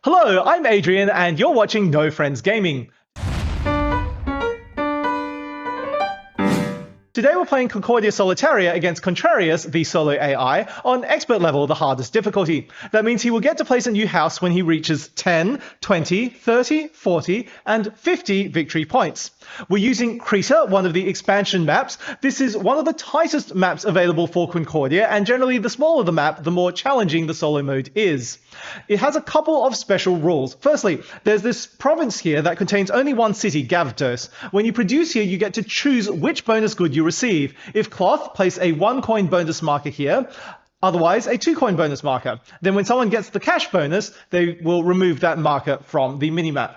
Hello, I'm Adrian, and you're watching No Friends Gaming. Today we're playing Concordia Solitaria against Contrarius, the solo AI, on expert level, the hardest difficulty. That means he will get to place a new house when he reaches 10, 20, 30, 40, and 50 victory points. We're using Creta, one of the expansion maps. This is one of the tightest maps available for Concordia, and generally the smaller the map, the more challenging the solo mode is. It has a couple of special rules. Firstly, there's this province here that contains only one city, Gavdos. When you produce here, you get to choose which bonus good you receive. If cloth, place a 1-coin bonus marker here. Otherwise, a 2-coin bonus marker. Then when someone gets the cash bonus, they will remove that marker from the minimap.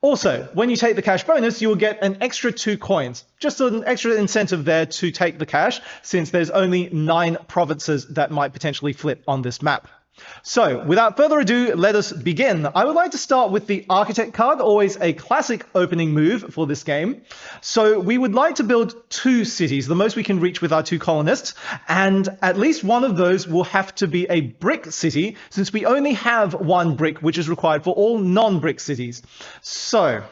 Also, when you take the cash bonus, you will get an extra 2 coins. Just an extra incentive there to take the cash, since there's only 9 provinces that might potentially flip on this map. So, without further ado, let us begin. I would like to start with the Architect card, always a classic opening move for this game. So, we would like to build 2 cities, the most we can reach with our 2 colonists, and at least one of those will have to be a brick city, since we only have 1 brick, which is required for all non-brick cities. So,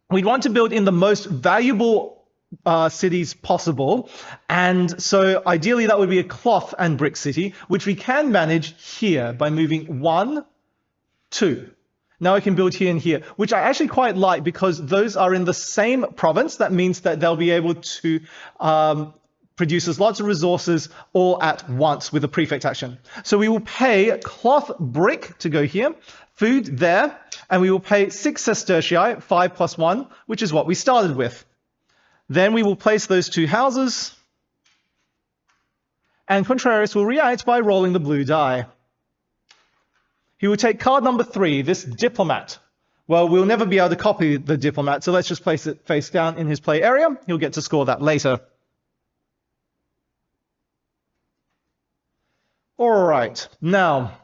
we'd want to build in the most valuable cities possible, and so ideally that would be a cloth and brick city, which we can manage here by moving 1, 2. Now I can build here and here, which I actually quite like because those are in the same province. That means that they'll be able to produce us lots of resources all at once with a prefect action. So we will pay cloth brick to go here, food there, and we will pay 6 sestertii, 5 plus 1, which is what we started with. Then we will place those 2 houses, and Contrarius will react by rolling the blue die. He will take card number 3, this diplomat. Well, we'll never be able to copy the diplomat, so let's just place it face down in his play area. He'll get to score that later. All right, now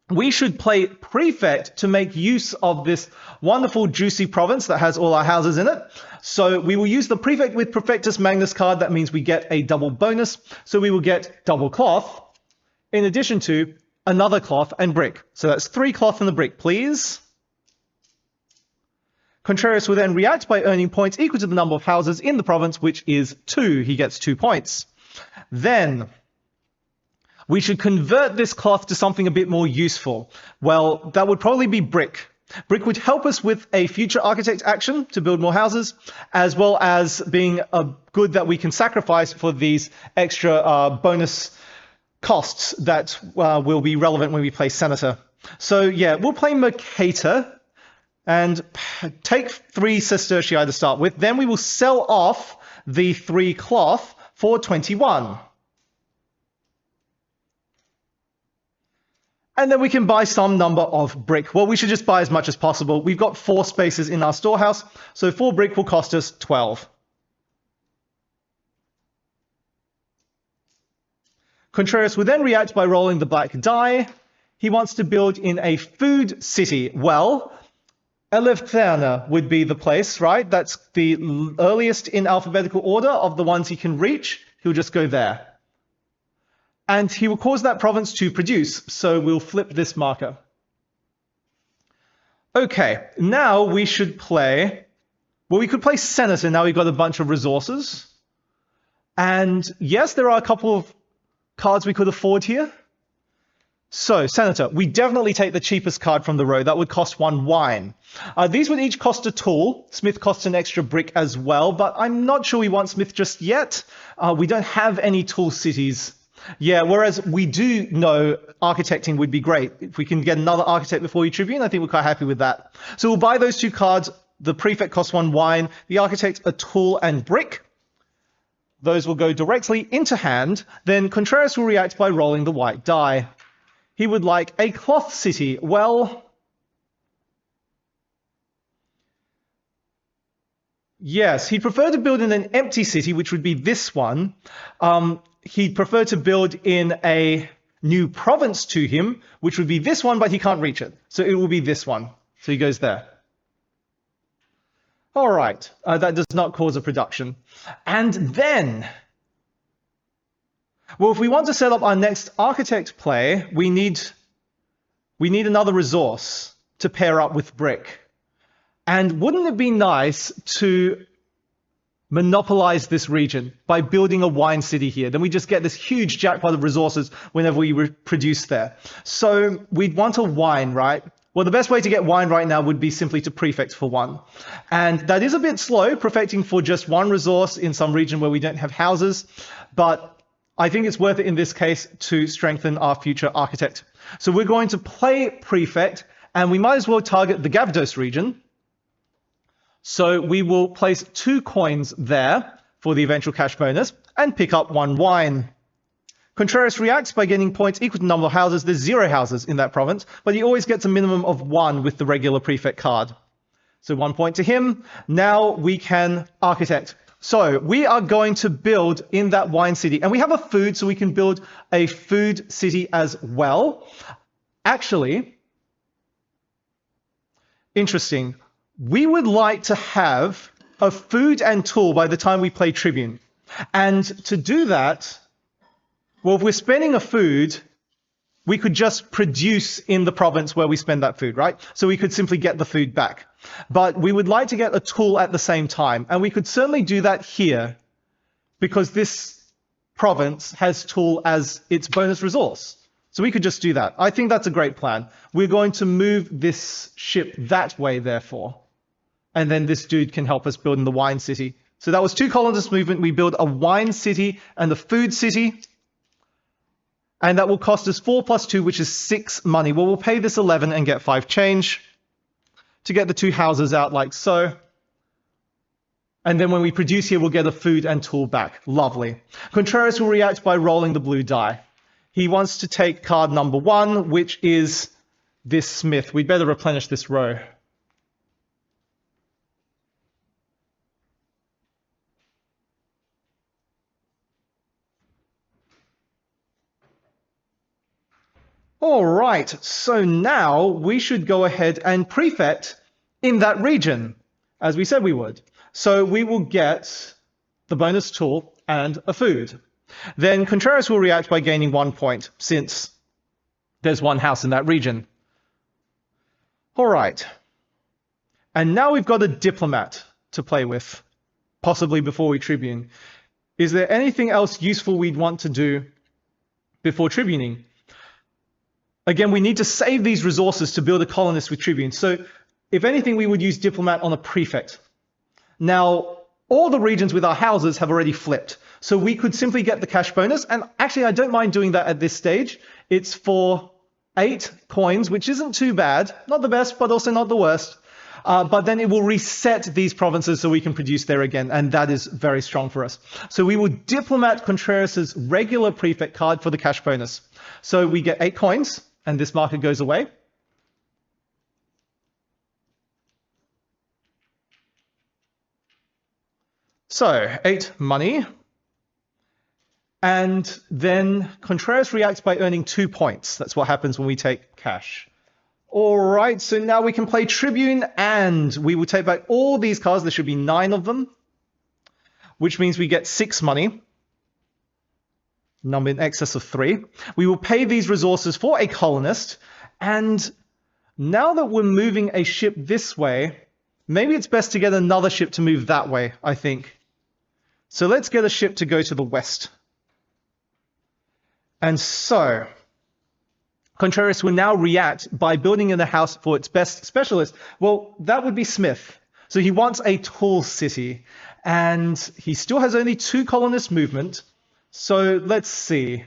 we should play prefect to make use of this wonderful juicy province that has all our houses in it. So we will use the prefect with Perfectus Magnus card. That means we get a double bonus. So we will get double cloth in addition to another cloth and brick. So that's 3 cloth and the brick, please. Contrarius will then react by earning points equal to the number of houses in the province, which is 2. He gets 2 points. Then we should convert this cloth to something a bit more useful. Well, that would probably be brick. Brick would help us with a future architect action to build more houses, as well as being a good that we can sacrifice for these extra bonus costs that will be relevant when we play Senator. So yeah, we'll play Mercator and take 3 sestertii to start with. Then we will sell off the 3 cloth for 21. And then we can buy some number of brick. Well, we should just buy as much as possible. We've got 4 spaces in our storehouse, so 4 brick will cost us 12. Contrarius will then react by rolling the black die. He wants to build in a food city. Well, Eleftherne would be the place, right? That's the earliest in alphabetical order of the ones he can reach. He'll just go there. And he will cause that province to produce, so we'll flip this marker. Okay, now we should play, well, we could play Senator. Now we've got a bunch of resources. And yes, there are a couple of cards we could afford here. So, Senator, we definitely take the cheapest card from the row. That would cost 1 wine. These would each cost a tool. Smith costs an extra brick as well, but I'm not sure we want Smith just yet. We don't have any tool cities. Yeah, whereas we do know architecting would be great. If we can get another architect before we tribune, I think we're quite happy with that. So we'll buy those 2 cards. The prefect costs 1 wine. The architect, a tool and brick. Those will go directly into hand. Then Contrarius will react by rolling the white die. He would like a cloth city. Well, yes, he'd prefer to build in an empty city, which would be this one. He'd prefer to build in a new province to him, which would be this one, but he can't reach it. So it will be this one. So he goes there. All right, that does not cause a production. And then Well, if we want to set up our next architect play, we need another resource. to pair up with brick. And wouldn't it be nice to monopolize this region by building a wine city here? Then we just get this huge jackpot of resources whenever we produce there. So we'd want a wine, right? Well, the best way to get wine right now would be simply to prefect for one. And that is a bit slow, prefecting for just one resource in some region where we don't have houses. But I think it's worth it in this case to strengthen our future architect. So we're going to play prefect, and we might as well target the Gavdos region. So we will place 2 coins there for the eventual cash bonus and pick up 1 wine. Contreras reacts by getting points equal to the number of houses. There's 0 houses in that province, but he always gets a minimum of 1 with the regular prefect card. So 1 point to him. Now we can architect. So we are going to build in that wine city, and we have a food, so we can build a food city as well. Actually, interesting. We would like to have a food and tool by the time we play Tribune. And to do that, well, if we're spending a food, we could just produce in the province where we spend that food, right? So we could simply get the food back. But we would like to get a tool at the same time. And we could certainly do that here because this province has tool as its bonus resource. So we could just do that. I think that's a great plan. We're going to move this ship that way, therefore. And then this dude can help us build in the wine city. So that was 2 colonist movement. We build a wine city and a food city. And that will cost us 4 plus 2, which is 6 money. Well, we'll pay this 11 and get 5 change to get the 2 houses out like so. And then when we produce here, we'll get a food and tool back. Lovely. Contreras will react by rolling the blue die. He wants to take card number 1, which is this smith. We'd better replenish this row. All right, so now we should go ahead and prefect in that region, as we said we would. So we will get the bonus tool and a food. Then Contreras will react by gaining 1 point, since there's 1 house in that region. All right, and now we've got a diplomat to play with, possibly before we tribune. Is there anything else useful we'd want to do before tribuning? Again, we need to save these resources to build a colonist with tribune. So if anything, we would use diplomat on a prefect. Now, all the regions with our houses have already flipped. So we could simply get the cash bonus. And actually, I don't mind doing that at this stage. It's for 8 coins, which isn't too bad. Not the best, but also not the worst. But then it will reset these provinces so we can produce there again. And that is very strong for us. So we will diplomat Contreras' regular prefect card for the cash bonus. So we get 8 coins. And this marker goes away. So 8 money. And then Contreras reacts by earning 2 points. That's what happens when we take cash. All right, so now we can play Tribune, and we will take back all these cards. There should be 9 of them, which means we get 6 money. Number in excess of 3. We will pay these resources for a colonist, and now that we're moving a ship this way, maybe it's best to get another ship to move that way, I think. So let's get a ship to go to the west. And so Contreras will now react by building in a house for its best specialist. Well, that would be Smith. So he wants a tall city, and he still has only 2 colonist movement. So let's see.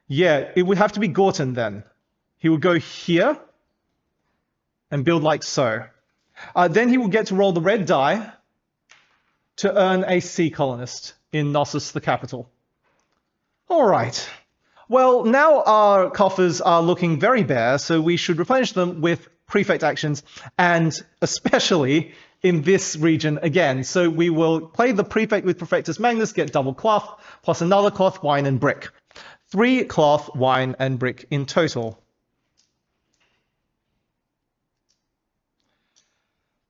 Yeah, it would have to be Gorton then. He will go here and build like so. Then he will get to roll the red die to earn a sea colonist in Knossos, the capital. All right. Well, now our coffers are looking very bare, so we should replenish them with prefect actions, and especially in this region again. So we will play the prefect with Prefectus Magnus, get double cloth, plus another cloth, wine, and brick. 3 cloth, wine, and brick in total.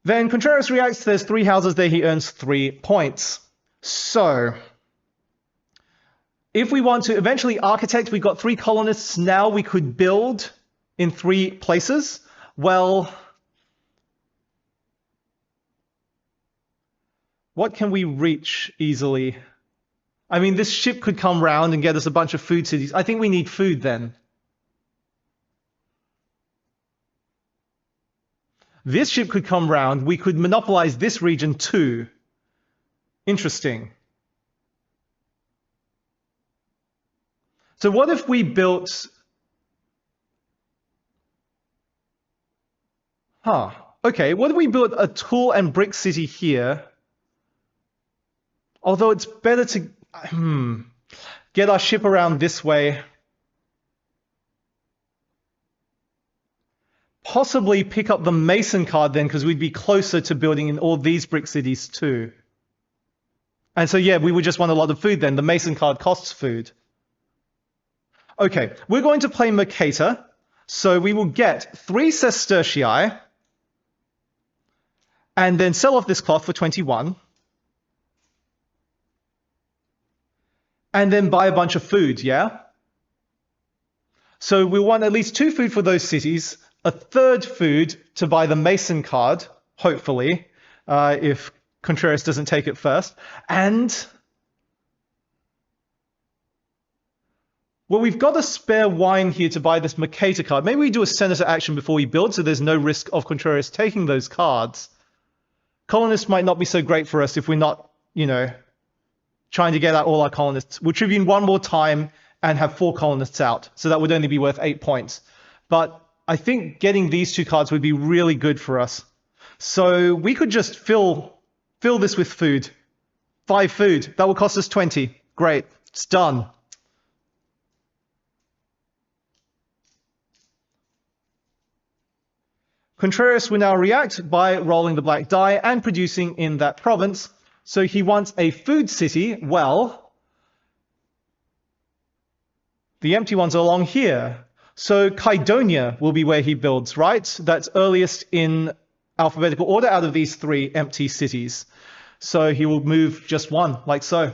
Then Contreras reacts. There's 3 houses there. He earns 3 points. So if we want to eventually architect, we've got 3 colonists. Now we could build in 3 places? Well, what can we reach easily? I mean, this ship could come round and get us a bunch of food cities. I think we need food then. This ship could come round. We could monopolize this region too. Interesting. So what if we built... Okay, what if we built a tool and brick city here? Although it's better to get our ship around this way. Possibly pick up the Mason card then, because we'd be closer to building in all these brick cities too. And so yeah, we would just want a lot of food then. The Mason card costs food. Okay, we're going to play Mercator. So we will get 3 sestertii and then sell off this cloth for 21. And then buy a bunch of food, yeah? So we want at least 2 food for those cities, a 3rd food to buy the Mason card, hopefully, if Contreras doesn't take it first. And, well, we've got a spare wine here to buy this Mercator card. Maybe we do a senator action before we build, so there's no risk of Contreras taking those cards. Colonists might not be so great for us if we're not, trying to get out all our colonists. We'll tribune 1 more time and have 4 colonists out. So that would only be worth 8 points. But I think getting these 2 cards would be really good for us. So we could just fill this with food. 5 food. That will cost us 20. Great. It's done. Contreras will now react by rolling the black die and producing in that province. So he wants a food city. Well, the empty ones are along here. So Kydonia will be where he builds, right? That's earliest in alphabetical order out of these 3 empty cities. So he will move just 1, like so.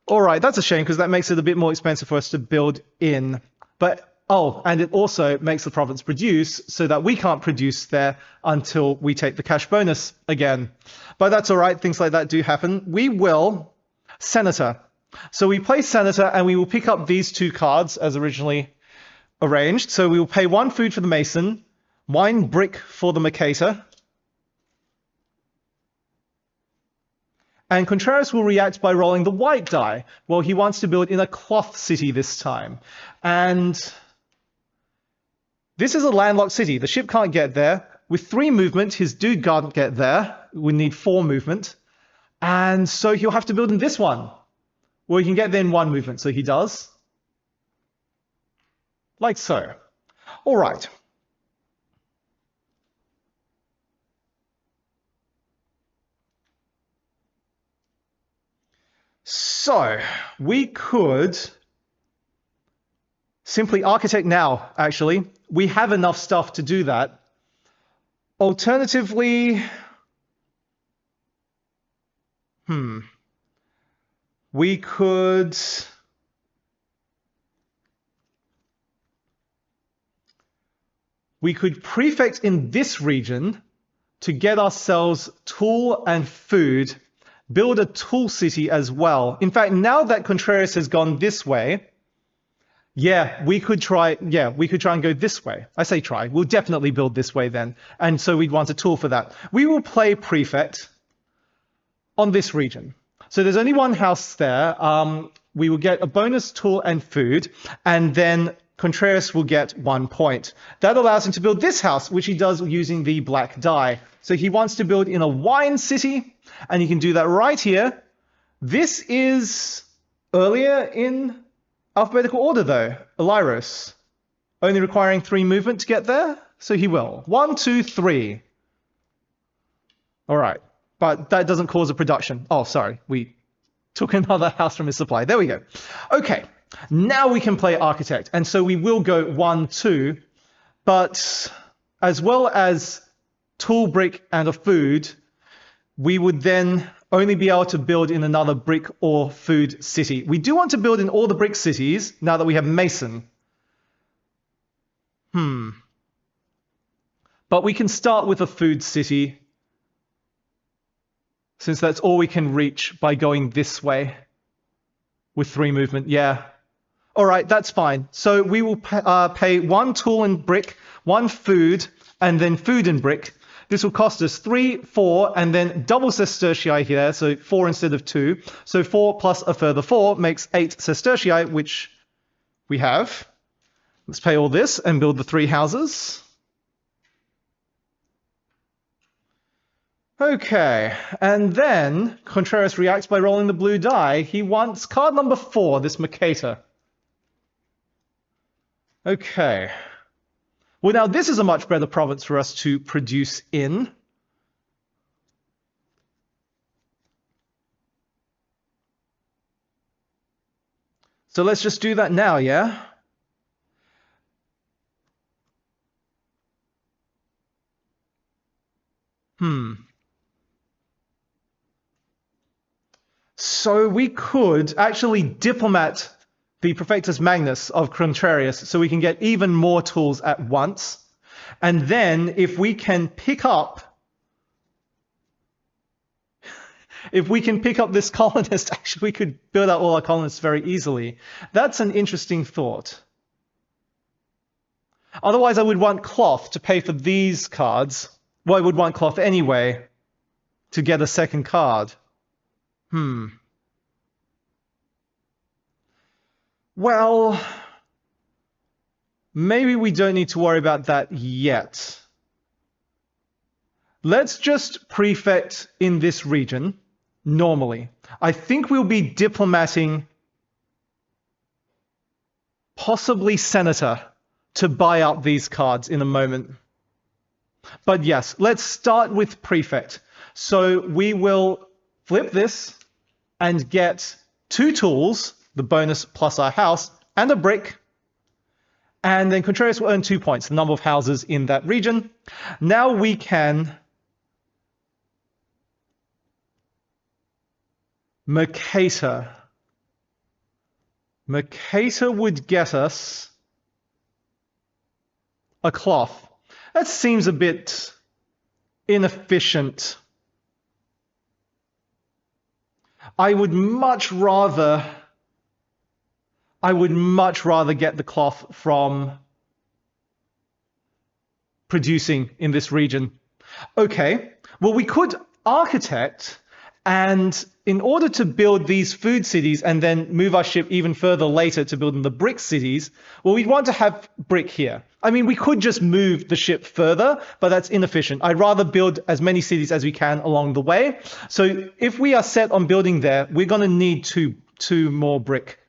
All right, that's a shame because that makes it a bit more expensive for us to build in. But, and it also makes the province produce so that we can't produce there until we take the cash bonus again. But that's all right, things like that do happen. We will senator. So we play senator and we will pick up these 2 cards as originally arranged. So we will pay 1 food for the Mason, wine brick for the Mercator. And Contreras will react by rolling the white die. Well, he wants to build in a cloth city this time. And this is a landlocked city. The ship can't get there. With 3 movement, his dude can't get there. We need 4 movement. And so he'll have to build in this one. Well, he can get there in 1 movement, so he does. Like so. All right. So we could simply architect now, actually. We have enough stuff to do that. Alternatively, we could prefect in this region to get ourselves tool and food, build a tool city as well. In fact, now that Contreras has gone this way, we could try and go this way. I say try. We'll definitely build this way then. And so we'd want a tool for that. We will play prefect on this region. So there's only 1 house there. We will get a bonus tool and food, and then Contreras will get 1 point. That allows him to build this house, which he does using the black die. So he wants to build in a wine city, and you can do that right here. This is earlier in alphabetical order, though. Eliros. Only requiring 3 movement to get there, so he will. 1, 2, 3. All right. But that doesn't cause a production. Oh, sorry. We took another house from his supply. There we go. Okay. Now we can play architect. And so we will go 1, 2. But as well as tool, brick, and a food, we would then only be able to build in another brick or food city. We do want to build in all the brick cities now that we have Mason. But we can start with a food city, since that's all we can reach by going this way with 3 movement. Yeah. All right, that's fine. So we will pay 1 tool and brick, 1 food, and then food and brick. This will cost us 3, 4, and then double sestertii here, so 4 instead of 2. So 4 plus a further 4 makes 8 sestertii, which we have. Let's pay all this and build the 3 houses. Okay, and then Contreras reacts by rolling the blue die. He wants card number 4, this Mercator. Okay. Well, now this is a much better province for us to produce in. So let's just do that now, yeah? So we could actually diplomat the Perfectus Magnus of Contrarius so we can get even more tools at once. And then if we can pick up this colonist, actually we could build out all our colonists very easily. That's an interesting thought. Otherwise I would want cloth to pay for these cards. Well, I would want cloth anyway to get a second card. Well, maybe we don't need to worry about that yet. Let's just prefect in this region, normally. I think we'll be diplomating possibly senator to buy out these cards in a moment. But yes, let's start with prefect. So we will flip this and get 2 tools, the bonus plus our house, and a brick. And then Contrarius will earn 2 points, the number of houses in that region. Now we can Mercator. Mercator would get us a cloth. That seems a bit inefficient. I would much rather get the cloth from producing in this region. Okay, well, we could architect, and in order to build these food cities and then move our ship even further later to build in the brick cities, well, we'd want to have brick here. I mean, we could just move the ship further, but that's inefficient. I'd rather build as many cities as we can along the way. So if we are set on building there, we're going to need two more brick.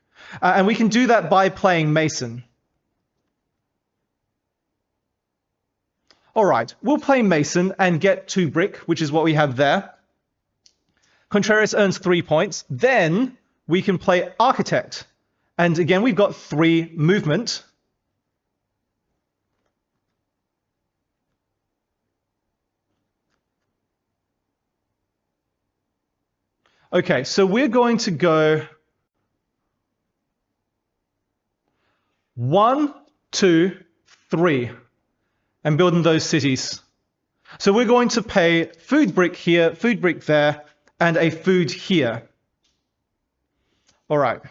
And we can do that by playing Mason. All right, we'll play Mason and get 2 brick, which is what we have there. Contrarius earns 3 points. Then we can play Architect. And again, we've got 3 movement. Okay, so we're going to go 1, 2, 3 and build in those cities. So we're going to pay food brick here, food brick there, and a food here. All right.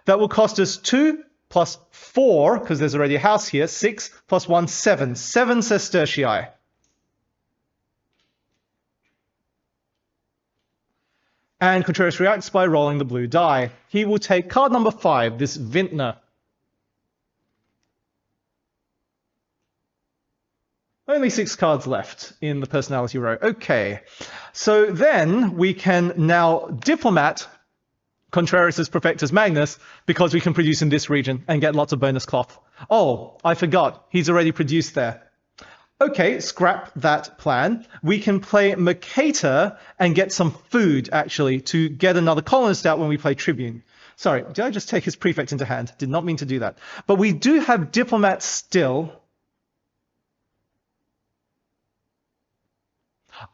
That will cost us 2 plus 4, because there's already a house here, 6 plus 1, 7. 7 sestertii. And Contrarius reacts by rolling the blue die. He will take card number 5, this Vintner. Only 6 cards left in the personality row. Okay, so then we can now diplomat Contrarius's Perfectus Magnus because we can produce in this region and get lots of bonus cloth. Oh, I forgot. He's already produced there. Okay, scrap that plan. We can play Mercator and get some food, actually, to get another colonist out when we play Tribune. Sorry, did I just take his prefect into hand? Did not mean to do that. But we do have Diplomat still.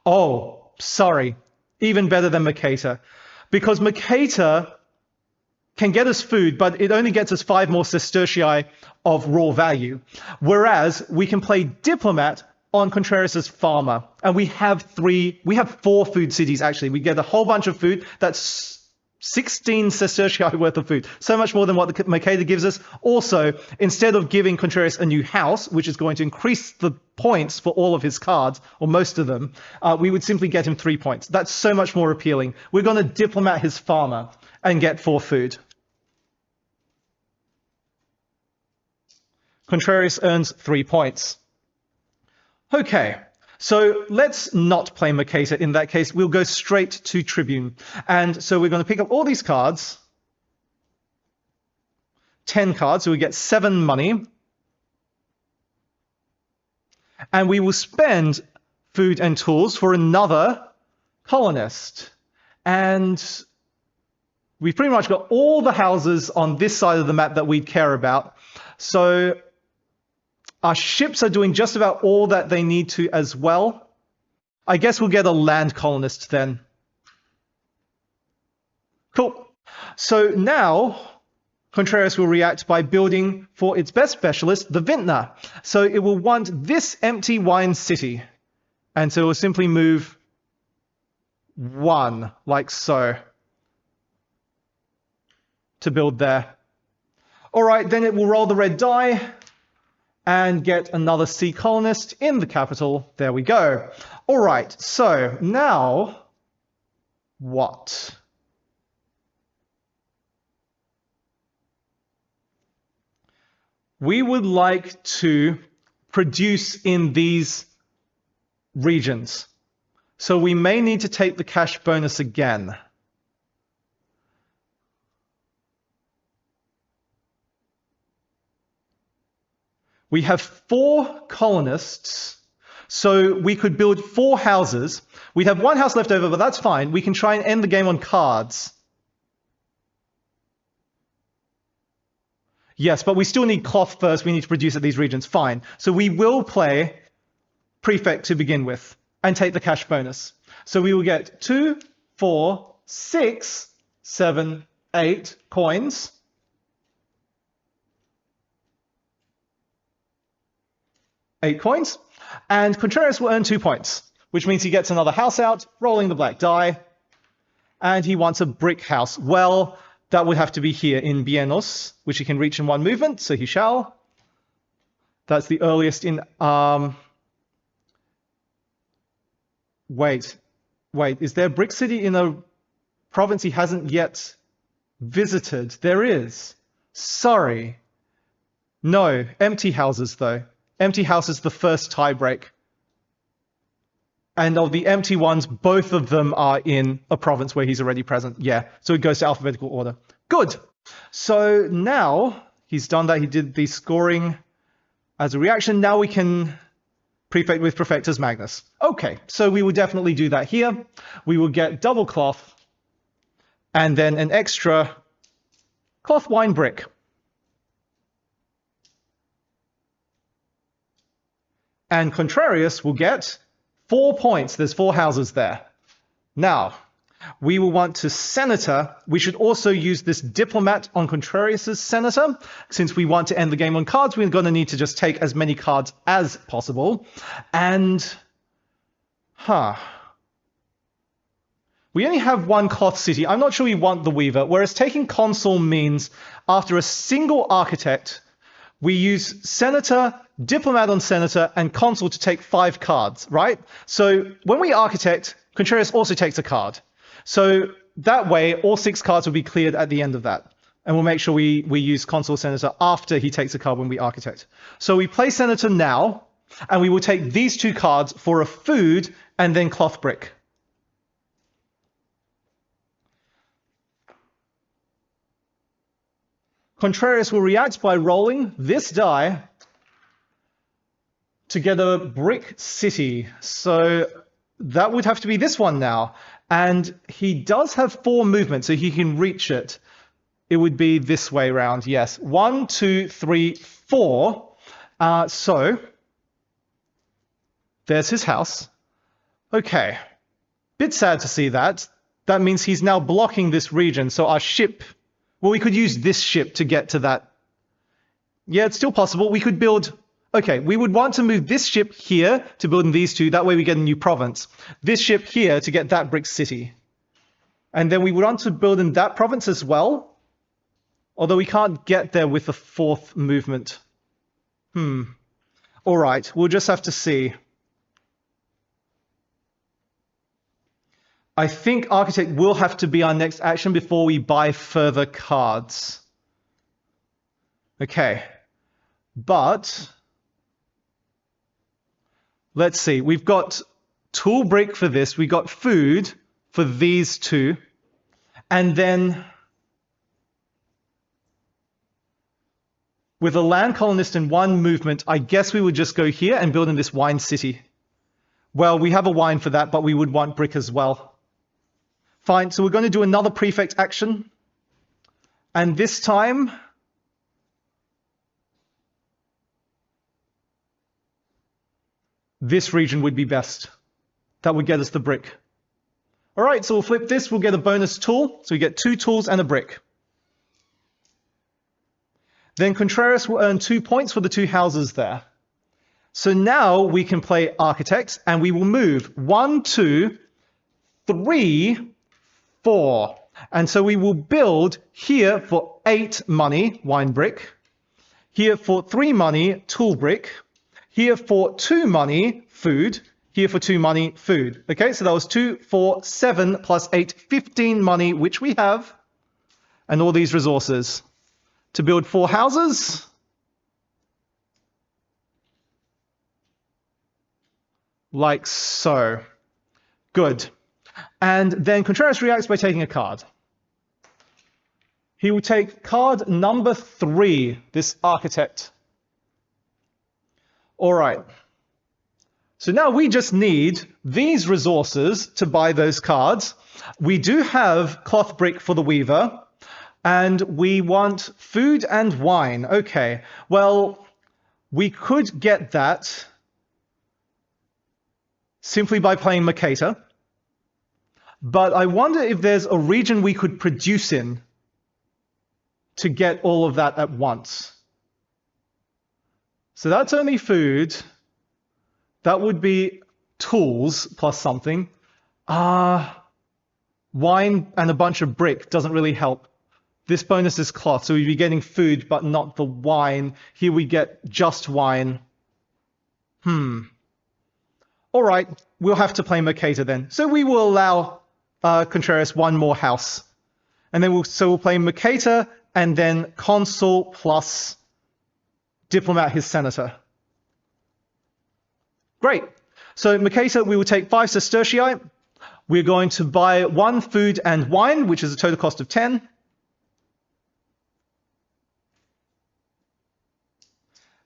Oh, sorry. Even better than Mercator. Because Mercator can get us food, but it only gets us 5 more sestertii of raw value. Whereas we can play diplomat on Contrarius's farmer, and we have 4 food cities actually. We get a whole bunch of food. That's 16 sestertii worth of food. So much more than what the Mercator gives us. Also, instead of giving Contrarius a new house, which is going to increase the points for all of his cards, or most of them, we would simply get him 3 points. That's so much more appealing. We're going to diplomat his farmer and get 4 food. Contrarius earns 3 points. Okay, so let's not play Mercator in that case. We'll go straight to Tribune. And so we're going to pick up all these cards. 10 cards, so we get 7 money. And we will spend food and tools for another colonist. And we've pretty much got all the houses on this side of the map that we care about. So our ships are doing just about all that they need to as well. I guess we'll get a land colonist then. Cool. So now Contrarius will react by building for its best specialist, the vintner. So it will want this empty wine city. And so it will simply move 1, like so, to build there. All right, then it will roll the red die and get another sea colonist in the capital. There we go. All right, so now what? We would like to produce in these regions. So we may need to take the cash bonus again. We have 4 colonists, so we could build 4 houses. We'd have 1 house left over, but that's fine. We can try and end the game on cards. Yes, but we still need cloth first. We need to produce at these regions. Fine. So we will play Prefect to begin with and take the cash bonus. So we will get 2, 4, 6, 7, 8 coins. Eight coins, and Contrarius will earn 2 points, which means he gets another house out, rolling the black die, and he wants a brick house. Well, that would have to be here in Bienos, which he can reach in 1 movement, so he shall. That's the earliest in... Wait, is there a brick city in a province he hasn't yet visited? There is. Sorry. No, empty houses, though. Empty house is the first tiebreak. And of the empty ones, both of them are in a province where he's already present. Yeah, so it goes to alphabetical order. Good. So now he's done that. He did the scoring as a reaction. Now we can prefect with Prefectus Magnus. Okay, so we will definitely do that here. We will get double cloth and then an extra cloth wine brick. And Contrarius will get 4 points. There's 4 houses there. Now, we will want to senator. We should also use this diplomat on Contrarius's senator. Since we want to end the game on cards, we're going to need to just take as many cards as possible. And, we only have 1 cloth city. I'm not sure we want the weaver, whereas taking consul means after a single architect, we use senator, diplomat on senator, and consul to take 5 cards, right? So when we architect, Contrarius also takes a card. So that way, all 6 cards will be cleared at the end of that. And we'll make sure we use consul senator after he takes a card when we architect. So we play senator now, and we will take these 2 cards for a food and then cloth brick. Contrarius will react by rolling this die to get a brick city. So that would have to be this one now. And he does have 4 movements, so he can reach it. It would be this way round, yes. 1, 2, 3, 4. So there's his house. Okay. Bit sad to see that. That means he's now blocking this region, so our ship Well, we could use this ship to get to that. Yeah, it's still possible. We could build... Okay, we would want to move this ship here to build in these two. That way we get a new province. This ship here to get that brick city. And then we would want to build in that province as well. Although we can't get there with the fourth movement. All right, we'll just have to see. I think Architect will have to be our next action before we buy further cards. Okay, but let's see. We've got tool brick for this. We got food for these two. And then with a land colonist in one movement, I guess we would just go here and build in this wine city. Well, we have a wine for that, but we would want brick as well. Fine, so we're going to do another prefect action. And this time, this region would be best. That would get us the brick. All right, so we'll flip this. We'll get a bonus tool. So we get 2 tools and a brick. Then Contreras will earn 2 points for the 2 houses there. So now we can play Architect, and we will move 1, 2, 3, 4. And so we will build here for 8 money, wine brick. Here for 3 money, tool brick. Here for 2 money, food. Here for 2 money, food. Okay, so that was 2, 4, 7 plus 8, 15 money, which we have. And all these resources. To build 4 houses. Like so. Good. And then Contreras reacts by taking a card. He will take card number 3, this Architect. All right. So now we just need these resources to buy those cards. We do have cloth brick for the weaver. And we want food and wine. Okay, well, we could get that simply by playing Mercator. But I wonder if there's a region we could produce in to get all of that at once. So that's only food. That would be tools plus something. Wine and a bunch of brick doesn't really help. This bonus is cloth, so we'd be getting food, but not the wine. Here we get just wine. All right, we'll have to play Mercator then. So we will allow Contreras 1 more house. And then we'll play Mercator, and then Consul plus Diplomat, his senator. Great. So Mercator, we will take 5 sestertii. We're going to buy 1 food and wine, which is a total cost of 10.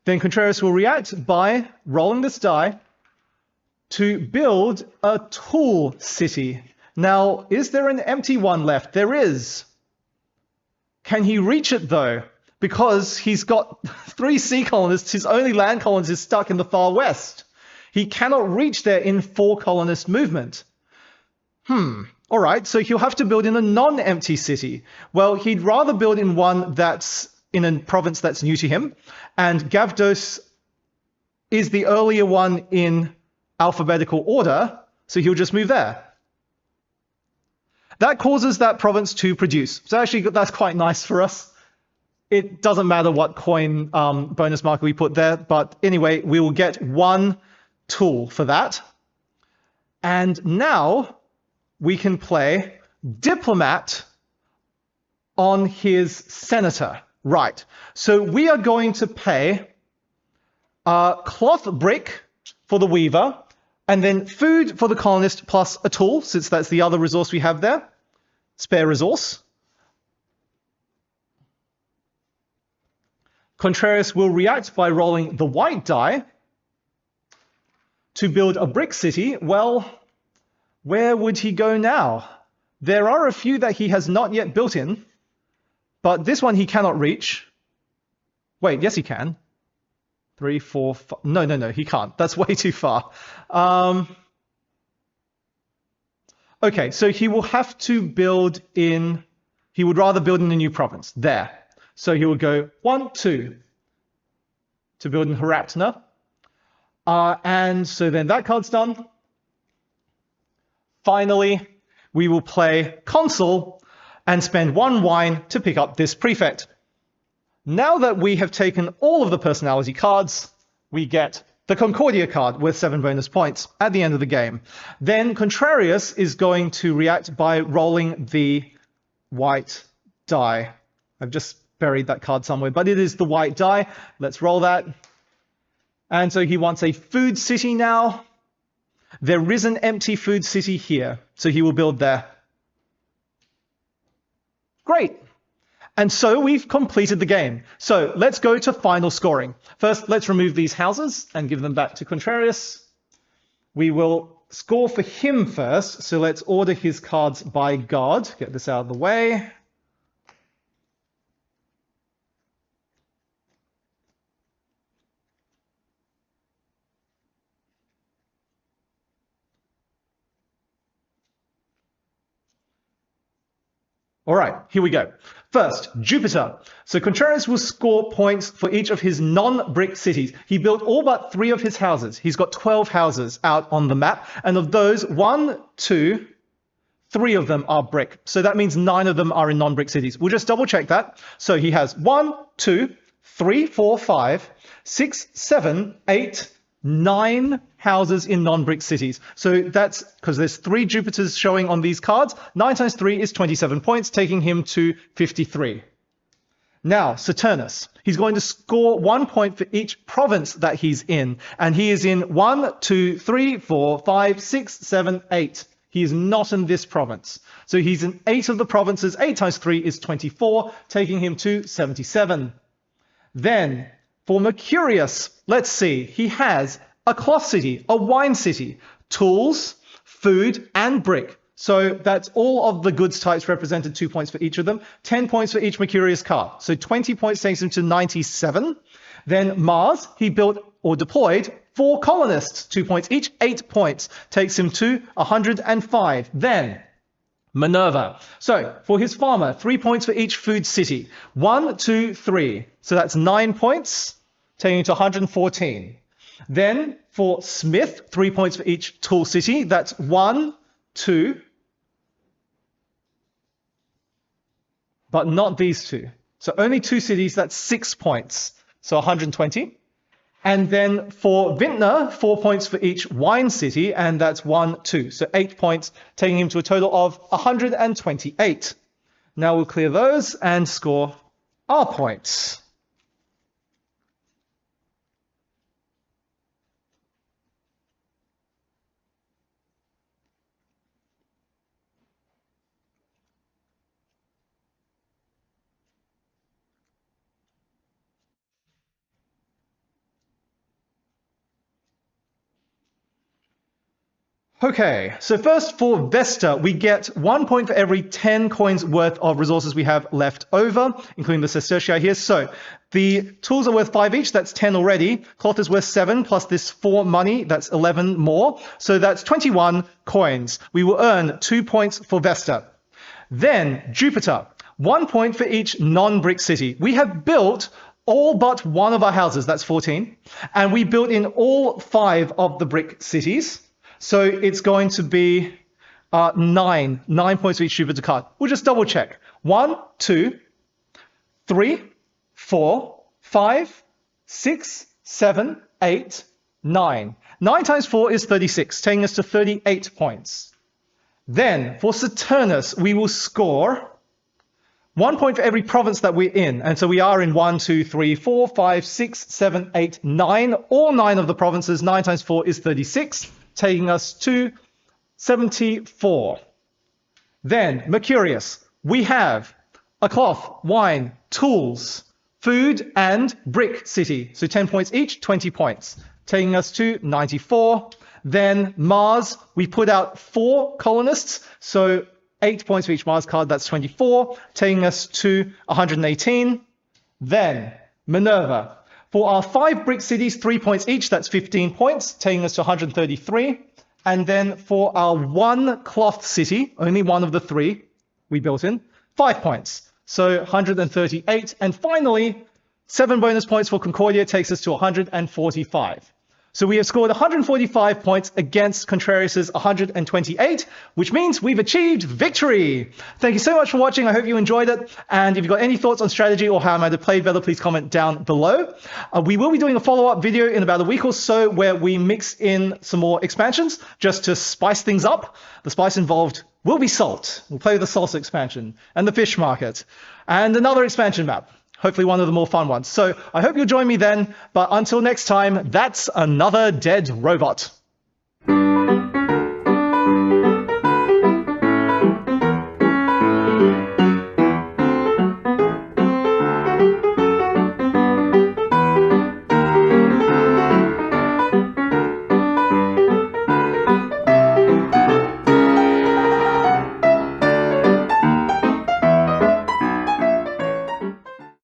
Then Contreras will react by rolling this die to build a tool city. Now, is there an empty one left? There is. Can he reach it, though? Because he's got 3 sea colonists. His only land colonist is stuck in the far west. He cannot reach there in 4 colonist movement. All right, so he'll have to build in a non-empty city. Well, he'd rather build in one that's in a province that's new to him, and Gavdos is the earlier one in alphabetical order, so he'll just move there. That causes that province to produce. So actually, that's quite nice for us. It doesn't matter what coin bonus marker we put there, but anyway, we will get 1 tool for that. And now we can play Diplomat on his senator. Right, so we are going to pay cloth brick for the weaver, and then food for the colonist plus a tool, since that's the other resource we have there, spare resource. Contreras will react by rolling the white die to build a brick city. Well, where would he go now? There are a few that he has not yet built in. But this one he cannot reach. Wait, yes he can. 3, 4, 5. No, he can't. That's way too far. Okay, so he will have to build in He would rather build in a new province. There. So he would go 1, 2 to build in Haraptana. And so then that card's done. Finally, we will play Consul and spend 1 wine to pick up this prefect. Now that we have taken all of the personality cards, we get the Concordia card with 7 bonus points at the end of the game. Then Contrarius is going to react by rolling the white die. I've just buried that card somewhere, but it is the white die. Let's roll that. And so he wants a food city now. There is an empty food city here, so he will build there. Great. And so we've completed the game. So let's go to final scoring. First, let's remove these houses and give them back to Contrarius. We will score for him first. So let's order his cards by God. Get this out of the way. All right, here we go. First, Jupiter. So Contrarius will score points for each of his non-brick cities. He built all but 3 of his houses. He's got 12 houses out on the map. And of those, 1, 2, 3 of them are brick. So that means 9 of them are in non-brick cities. We'll just double check that. So he has 1, 2, 3, 4, 5, 6, 7, 8, 9 houses in non-brick cities. So that's because there's 3 Jupiters showing on these cards. 9 times 3 is 27 points, taking him to 53. Now, Saturnus. He's going to score 1 point for each province that he's in. And he is in 1, 2, 3, 4, 5, 6, 7, 8. He is not in this province. So he's in 8 of the provinces. 8 times 3 is 24, taking him to 77. Then, for Mercurius, let's see. He has a cloth city, a wine city, tools, food, and brick. So that's all of the goods types represented, 2 points for each of them, 10 points for each Mercurius card. So 20 points takes him to 97. Then Mars, he built or deployed 4 colonists, 2 points each, 8 points, takes him to 105. Then Minerva. So for his farmer, 3 points for each food city. 1, 2, 3. So that's 9 points, taking him to 114. Then for Smith, 3 points for each tool city. That's 1, 2, but not these 2. So only 2 cities, that's 6 points. So 120. And then for Vintner, 4 points for each wine city, and that's 1, 2. So 8 points, taking him to a total of 128. Now we'll clear those and score our points. Okay, so first for Vesta, we get 1 point for every 10 coins worth of resources we have left over, including the sestertii here. So the tools are worth 5 each, that's 10 already. Cloth is worth 7, plus this 4 money, that's 11 more. So that's 21 coins. We will earn 2 points for Vesta. Then Jupiter, 1 point for each non-brick city. We have built all but 1 of our houses, that's 14. And we built in all 5 of the brick cities. So it's going to be 9 points for each Jupiter card. We'll just double check. 1, 2, 3, 4, 5, 6, 7, 8, 9. 9 times 4 is 36, taking us to 38 points. Then for Saturnus, we will score 1 point for every province that we're in. And so we are in 1, 2, 3, 4, 5, 6, 7, 8, 9. All 9 of the provinces. 9 times 4 is 36. Taking us to 74. Then Mercurius, we have a cloth, wine, tools, food, and brick city. So 10 points each, 20 points, taking us to 94. Then Mars, we put out 4 colonists, so 8 points for each Mars card, that's 24, taking us to 118. Then Minerva. For our 5 brick cities, 3 points each, that's 15 points, taking us to 133. And then for our 1 cloth city, only 1 of the 3 we built in, 5 points. So 138. And finally, 7 bonus points for Concordia takes us to 145. So we have scored 145 points against Contrarius's 128, which means we've achieved victory. Thank you so much for watching. I hope you enjoyed it. And if you've got any thoughts on strategy or how I might have played better, please comment down below. We will be doing a follow-up video in about a week or so where we mix in some more expansions just to spice things up. The spice involved will be salt. We'll play with the salsa expansion and the fish market and another expansion map. Hopefully one of the more fun ones. So I hope you'll join me then. But until next time, that's another dead robot.